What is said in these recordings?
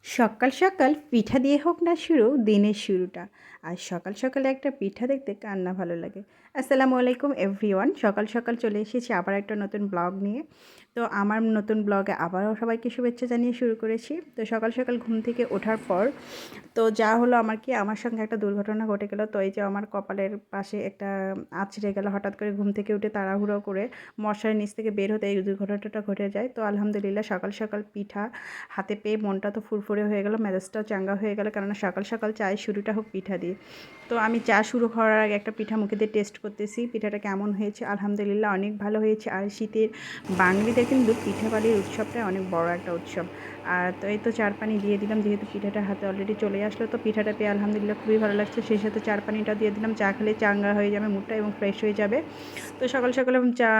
সকাল সকাল পিঠা দিয়ে হোক না শুরু দিনের শুরুটা। আর সকাল সকালে একটা পিঠা দেখতে কার না ভালো লাগে। আসসালামু আলাইকুম এভরিওয়ান, সকাল সকাল চলে এসেছি আবার একটা নতুন ব্লগ নিয়ে। তো আমার নতুন ব্লগে আবারও সবাইকে শুভেচ্ছা জানিয়ে শুরু করেছি। তো সকাল সকাল ঘুম থেকে ওঠার পর তো যা হলো আমার সঙ্গে একটা দুর্ঘটনা ঘটে গেল। তো এই যে আমার কপালের পাশে একটা আঁচড়ে গেল, হঠাৎ করে ঘুম থেকে উঠে তাড়াহুড়ো করে মশারির নিচ থেকে বের হতে এই দুর্ঘটনাটা ঘটে যায়। তো আলহামদুলিল্লাহ সকাল সকাল পিঠা হাতে পেয়ে মনটা তো ফুরফুরে হয়ে গেল, মেজাজটাও চাঙ্গা হয়ে গেল, কেননা সকাল সকাল চায়ের শুরুটা হোক পিঠা দিয়ে। তো আমি চা শুরু হওয়ার আগে একটা পিঠা মুখে দিয়ে টেস্ট করতেছি পিঠাটা কেমন হয়েছে। আলহামদুলিল্লাহ অনেক ভালো হয়েছে। আর শীতের বাঙালিদের কিন্তু পিঠাবালির উৎসবটাই অনেক বড় একটা উৎসব। আর তো এই তো চার পানি দিয়ে দিলাম, যেহেতু পিঠাটা হাতে অলরেডি চলে আসলো, তো পিঠাটা পেয়ে আলহামদুলিল্লাহ খুবই ভালো লাগছে। সেই সাথে চার পানিটা দিয়ে দিলাম, চা খেলে চাঙ্গা হয়ে যাবে মুডটা এবং ফ্রেশ হয়ে যাবে। তো সকাল সকালে চা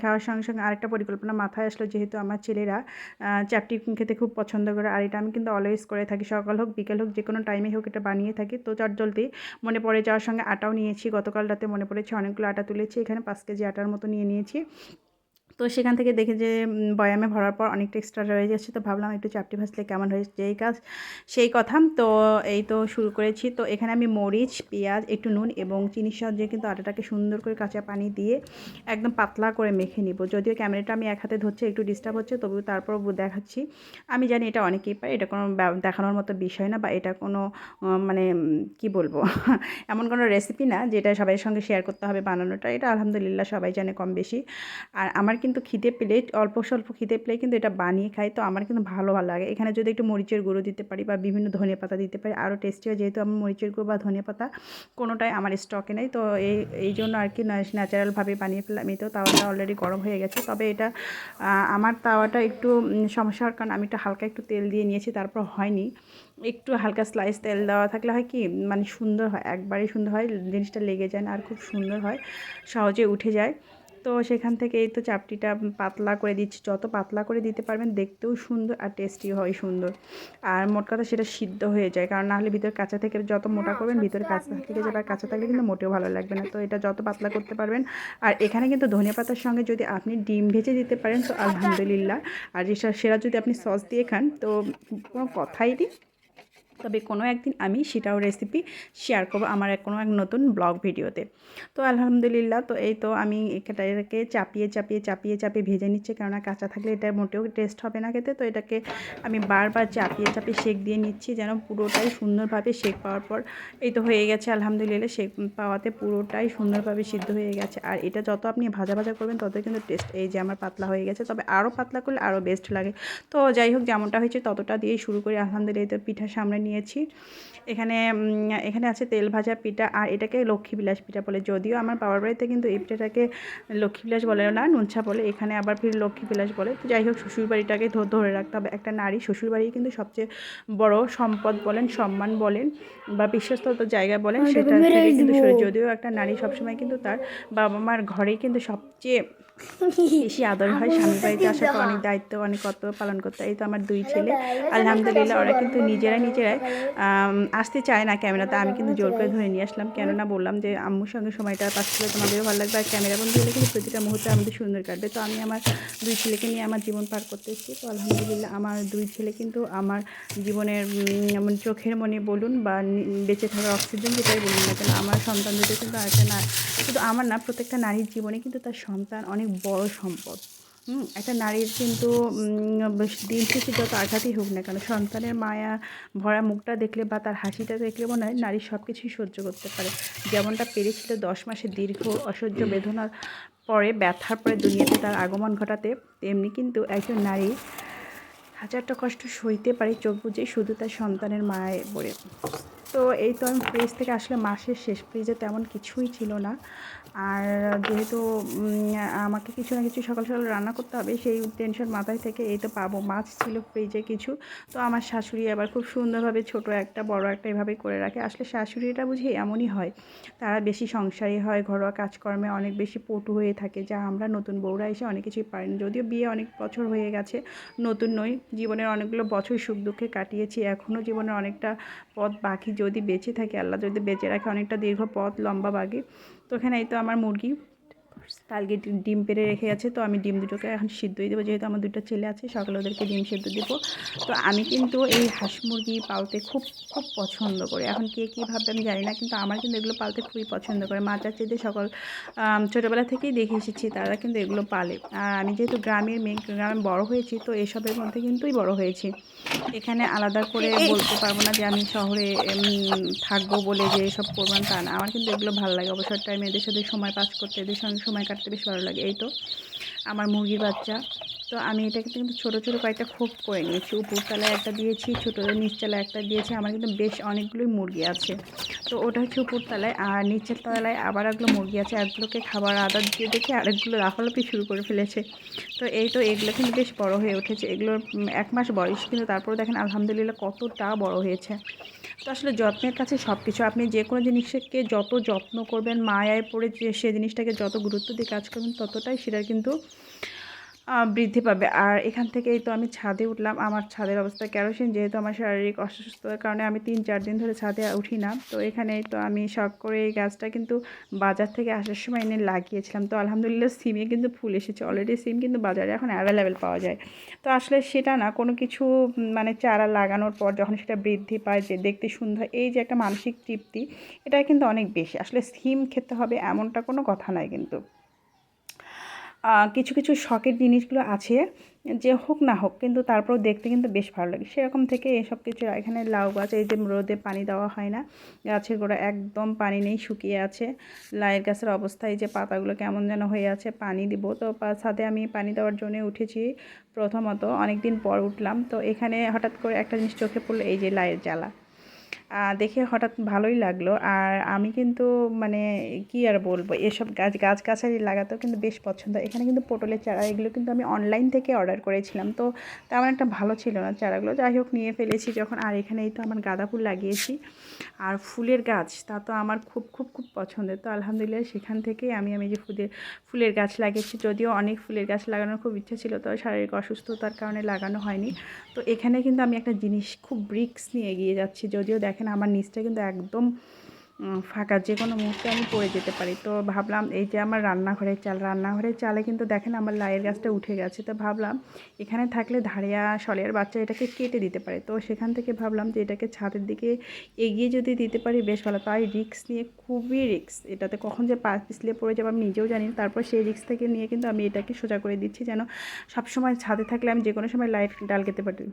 খাওয়ার সঙ্গে সঙ্গে আরেকটা পরিকল্পনা মাথায় আসলো, যেহেতু আমার ছেলেরা চাপটি খেতে খুব পছন্দ করে। আর এটা আমি কিন্তু অলওয়েজ করে থাকি, সকাল হোক বিকেল হোক যে কোনো টাইমে হোক এটা বানিয়ে থাকি। তো চটজলদি মনে পড়ে যাওয়ার সঙ্গে আটাও নিয়েছি, গতকাল রাতে মনে পড়েছে অনেকগুলো আটা তুলেছি, এখানে 5 কেজি আটার মতো নিয়ে নিয়েছি। তো সেখান থেকে দেখে যে বয়ামে ভরার পর অনেকটা এক্সট্রা রয়ে যাচ্ছে, তো ভাবলাম একটু চাপটি ভাজলে কেমন হয়েছে। যেই কাজ সেই কথা। তো এই তো শুরু করেছি। তো এখানে আমি মরিচ, পেঁয়াজ, একটু নুন এবং চিনির সাহায্যে কিন্তু আটাটাকে সুন্দর করে কাঁচা পানি দিয়ে একদম পাতলা করে মেখে নিব। যদিও ক্যামেরাটা আমি এক হাতে ধরছি, একটু ডিস্টার্ব হচ্ছে, তবুও তারপর দেখাচ্ছি। আমি জানি এটা অনেকেই পারে, এটা কোনো দেখানোর মতো বিষয় না, বা এটা কোনো মানে কি বলবো এমন কোনো রেসিপি না যেটা সবাই সঙ্গে শেয়ার করতে হবে বানানোটা। এটা আলহামদুলিল্লাহ সবাই জানে কম বেশি। আর আমার কিন্তু খিদে পেলে, অল্প স্বল্প খিদে পেলে কিন্তু এটা বানিয়ে খাই, তো আমার কিন্তু ভালো লাগে। এখানে যদি একটু মরিচের গুঁড়ো দিতে পারি বা বিভিন্ন ধনেপাতা দিতে পারি আরও টেস্টি হয়, যেহেতু আমার মরিচের গুঁড়ো বা ধনেপাতা কোনোটাই আমার স্টকে নেই। তো এই জন্য আর কি ন্যাচারালভাবে বানিয়ে ফেললাম। এই তো তাওয়াটা অলরেডি গরম হয়ে গেছে, তবে এটা আমার তাওয়াটা একটু সমস্যা হওয়ার কারণ আমি একটু হালকা একটু তেল দিয়ে নিয়েছি, তারপর হয়নি। একটু হালকা স্লাইস তেল দেওয়া থাকলে হয় কি মানে সুন্দর হয়, একবারেই সুন্দর হয়, জিনিসটা লেগে যায় না, আর খুব সুন্দর হয়, সহজে উঠে যায়। তো সেখান থেকে এই তো চাপটিটা পাতলা করে দিচ্ছি, যত পাতলা করে দিতে পারবেন দেখতেও সুন্দর আর টেস্টিও হয় সুন্দর। আর মোট কথা সেটা সিদ্ধ হয়ে যায়, কারণ নাহলে ভিতরে কাঁচা থেকে যত মোটা করবেন ভিতরে কাঁচা থেকে যাবে, আর কাঁচা থাকলে কিন্তু মোটেও ভালো লাগবে না। তো এটা যত পাতলা করতে পারবেন। আর এখানে কিন্তু ধনিয়া পাতার সঙ্গে যদি আপনি ডিম ভেজে দিতে পারেন তো আলহামদুলিল্লাহ। আর সেটা যদি আপনি সস দিয়ে খান তো কোনো কথাই নেই। তবে কোনো একদিন আমি সেটাও রেসিপি শেয়ার করবো আমার কোনো এক নতুন ব্লগ ভিডিওতে। তো আলহামদুলিল্লাহ, তো এই তো আমি এটাকে চাপিয়ে ভেজে নিচ্ছি, কেননা কাঁচা থাকলে এটা মোটেও টেস্ট হবে না খেতে। তো এটাকে আমি বারবার চাপিয়ে সেক দিয়ে নিচ্ছি, যেন পুরোটাই সুন্দরভাবে সেক পাওয়ার পর এই তো হয়ে গেছে আলহামদুলিল্লাহ। সেক পাওয়াতে পুরোটাই সুন্দরভাবে সিদ্ধ হয়ে গেছে। আর এটা যত আপনি ভাজা ভাজা করবেন ততই কিন্তু টেস্ট। এই যে আমার পাতলা হয়ে গেছে, তবে আরও পাতলা করলে আরও বেস্ট লাগে। তো যাই হোক, যেমনটা হয়েছে ততটা দিয়েই শুরু করি। আলহামদুলিল্লাহ, তো পিঠা সামনে নিয়েছি। এখানে আছে তেল ভাজা পিঠা, আর এটাকে লক্ষ্মীবিলাস পিঠা বলে। যদিও আমার বাবার বাড়িতে কিন্তু এই পিঠাটাকে লক্ষ্মীবিলাস বলে না, নুনছা বলে, এখানে আবার ফির লক্ষ্মীবিলাস বলে। তো যাই হোক, শ্বশুরবাড়িটাকে ধরে রাখতে হবে। একটা নারী শ্বশুরবাড়ি কিন্তু সবচেয়ে বড় সম্পদ বলেন, সম্মান বলেন, বা বিশ্বস্ত জায়গা বলেন, সেটা থেকে কিন্তু যদিও একটা নারী সবসময় কিন্তু তার বাবা মার ঘরেই কিন্তু সবচেয়ে বেশি আদর হয়। স্বামীর বাড়িতে আসার পর অনেক দায়িত্ব, অনেক কর্তব্য পালন করতে হয়। এই তো আমার 2 ছেলে আলহামদুলিল্লাহ, ওরা কিন্তু নিজেরাই আসতে চায় না ক্যামেরাতে, আমি কিন্তু জোর করে ধরে নিয়ে আসলাম, কেননা বললাম যে আম্মুর সঙ্গে সময়টা পাস করলে তোমাদেরও ভালো লাগবে, আর ক্যামেরা বন্ধু হলে কিন্তু প্রতিটা মুহূর্তে আমাদের সুন্দর কাটবে। তো আমি আমার 2 ছেলেকে নিয়ে আমার জীবন পার করতে এসেছি। তো আলহামদুলিল্লাহ আমার 2 ছেলে কিন্তু আমার জীবনের চোখের মণি বলুন বা বেঁচে থাকার অক্সিজেন, যেটাই বলুন না কেন, আমার সন্তান দুটো কিন্তু আরেকটা না, শুধু আমার না, প্রত্যেকটা নারীর জীবনে কিন্তু তার সন্তান অনেক বড় সম্পদ। একটা নারীর কিন্তু দিন শেষে যত আঘাতই হোক না কেন, সন্তানের মায়া ভরা মুখটা দেখলে বা তার হাসিটা দেখলে মনে হয় নারী সব কিছুই সহ্য করতে পারে। যেমনটা পেরেছিল 10 মাসের দীর্ঘ অসহ্য বেদনার পরে, ব্যথার পরে দুনিয়াতে তার আগমন ঘটাতে, তেমনি কিন্তু একজন নারী হাজারটা কষ্ট সইতে পারে চোখ বুজে, শুধু তার সন্তানের মায়ায় পড়ে। তো এই তো আমি ফ্রিজ থেকে আসলে মাসের শেষ, ফ্রিজে তেমন কিছুই ছিল না। আর যেহেতু আমাকে কিছু না কিছু সকাল সকাল রান্না করতে হবে, সেই টেনশন মাথায় থেকে এই তো পাবো মাছ ছিল ফ্রিজে কিছু। তো আমার শাশুড়ি আবার খুব সুন্দরভাবে ছোট একটা বড় একটা এভাবে করে রাখে। আসলে শাশুড়িটা বুঝি এমনই হয়, তারা বেশি সংসারী হয়, ঘরোয়া কাজকর্মে অনেক বেশি পটু হয়ে থাকে, যা আমরা নতুন বউরা এসে অনেক কিছুই পারি না। যদিও বিয়ে অনেক বছর হয়ে গেছে, নতুন নই, জীবনের অনেকগুলো বছর সুখ দুঃখে কাটিয়েছি, এখনও জীবনের অনেকটা পথ বাকি, যদি বেঁচে থাকে, আল্লাহ যদি বেঁচে রাখে, অনেকটা দীর্ঘ পথ লম্বা বাকি। তো এখানে এই তো আমার মুরগি কালকে ডিম পেড়ে রেখে আছে, তো আমি ডিম দুটোকে এখন সিদ্ধই দেবো, যেহেতু আমার দুটো ছেলে আছে, সকালে ওদেরকে ডিম সেদ্ধ দেবো। তো আমি কিন্তু এই হাঁস মুরগি পালতে খুব খুব পছন্দ করি। এখন কে কী ভাববে আমি জানি না, কিন্তু আমার কিন্তু এগুলো পালতে খুবই পছন্দ করে। মা চাচিদের সকল ছোটোবেলা থেকেই দেখে এসেছি, তারা কিন্তু এগুলো পালে। আর আমি যেহেতু গ্রামের মেয়ে, গ্রামে বড় হয়েছি, তো এসবের মধ্যে কিন্তুই বড় হয়েছি। এখানে আলাদা করে বলতে পারবো না যে আমি শহরে থাকবো বলে যে এসব করবো না, তা না। আমার কিন্তু এগুলো ভালো লাগে, অবসর টাইমে এদের সাথে সময় পাস করতে, এদের সঙ্গে সময় কাটতে বেশ ভালো লাগে। এই তো আমার মুরগির বাচ্চা। তো আমি এটাকে কিন্তু ছোটো ছোটো কয়েকটা খোপ করে নিয়েছি, উপরতলায় একটা দিয়েছি, ছোটোদের নিচতলায় একটা দিয়েছি। আমার কিন্তু বেশ অনেকগুলোই মুরগি আছে। তো ওটা হচ্ছে উপরতলায়, আর নিচের তলায় আবার এগুলো মুরগি আছে। একগুলোকে খাবার আদার দিয়ে দেখে আরেকগুলো লাফালাফি শুরু করে ফেলেছে। তো এই তো এগুলো কিন্তু বেশ বড় হয়ে উঠেছে। এগুলোর 1 মাস বয়স, কিন্তু তারপরে দেখেন আলহামদুলিল্লাহ কতটা বড় হয়েছে। তো আসলে যত্নের কাছে সব কিছু। আপনি যে কোনো জিনিসকে যত যত্ন করবেন, মায়ায় পড়ে যে সে জিনিসটাকে যত গুরুত্ব দিয়ে কাজ করবেন, ততটাই সেটা কিন্তু বৃদ্ধি পাবে। আর এখান থেকেই তো আমি ছাদে উঠলাম। আমার ছাদের অবস্থা কেরোসিন, যেহেতু আমার শারীরিক অসুস্থতার কারণে আমি 3-4 দিন ধরে ছাদে উঠি না। তো এখানেই তো আমি শখ করে এই গাছটা কিন্তু বাজার থেকে আসার সময় এনে লাগিয়েছিলাম। তো আলহামদুলিল্লাহ সিমে কিন্তু ফুল এসেছে। অলরেডি সিম কিন্তু বাজারে এখন অ্যাভেলেবেল পাওয়া যায়। তো আসলে সেটা না, কোনো কিছু মানে চারা লাগানোর পর যখন সেটা বৃদ্ধি পায়, যে দেখতে সুন্দর, এই যে একটা মানসিক তৃপ্তি, এটা কিন্তু অনেক বেশি। আসলে সিম খেতে হবে এমনটা কোনো কথা নয় কিন্তু। কিছু কিছু শখের জিনিসগুলো আছে, যে হোক না হোক কিন্তু তারপরেও দেখতে কিন্তু বেশ ভালো লাগে। সেরকম থেকে এসব কিছু, এখানে লাউ গাছ, এই যে রোদে পানি দেওয়া হয় না, গাছের গোড়া একদম পানি নেই, শুকিয়ে আছে। লাউয়ের গাছের অবস্থা, এই যে পাতাগুলো কেমন যেন হয়ে আছে, পানি দিব। তো ছাদে আমি পানি দেওয়ার জন্য উঠেছি প্রথমত, অনেক দিন পর উঠলাম। তো এখানে হঠাৎ করে একটা জিনিস চোখে পড়লো, এই যে লাউয়ের জ্বালা দেখে হঠাৎ ভালোই লাগলো। আর আমি কিন্তু মানে কি আর বলবো, এসব গাছগাছালি লাগাতেও কিন্তু বেশ পছন্দ। এখানে কিন্তু পটলের চারা, এগুলো কিন্তু আমি অনলাইন থেকে অর্ডার করেছিলাম, তো তেমন একটা ভালো ছিল না চারাগুলো, যাই হোক নিয়ে ফেলেছি যখন। আর এখানেই তো আমার গাঁদা ফুল লাগিয়েছি, আর ফুলের গাছ, তা তো আমার খুব খুব খুব পছন্দের। তো আলহামদুলিল্লাহ সেখান থেকেই আমি যে ফুলের গাছ লাগিয়েছি। যদিও অনেক ফুলের গাছ লাগানোর খুব ইচ্ছা ছিল, তো শারীরিক অসুস্থতার কারণে লাগানো হয়নি। তো এখানে কিন্তু আমি একটা জিনিস খুব রিস্ক নিয়ে এগিয়ে যাচ্ছি। যদিও দেখেন আমার নিচটা কিন্তু একদম ফাঁকা, যে কোনো মুহূর্তে আমি পড়ে যেতে পারি। তো ভাবলাম, এই যে আমার রান্নাঘরের চালে কিন্তু দেখেন আমার লাইয়ের গাছটা উঠে গেছে। তো ভাবলাম এখানে থাকলে ধারিয়া শলিয়ার বাচ্চা এটাকে কেটে দিতে পারে। তো সেখান থেকে ভাবলাম যে এটাকে ছাদের দিকে এগিয়ে যদি দিতে পারি বেশ ভালো। তাই রিস্ক নিয়ে, খুবই রিস্ক, এটাতে কখন যে পা পিছলে পড়ে যাবো আমি নিজেও জানি না। তারপর সেই রিস্ক থেকে নিয়ে কিন্তু আমি এটাকে সোজা করে দিচ্ছি, যেন সবসময় ছাদে থাকলে আমি যে কোনো সময় লাইট ডাল কেটে পারি।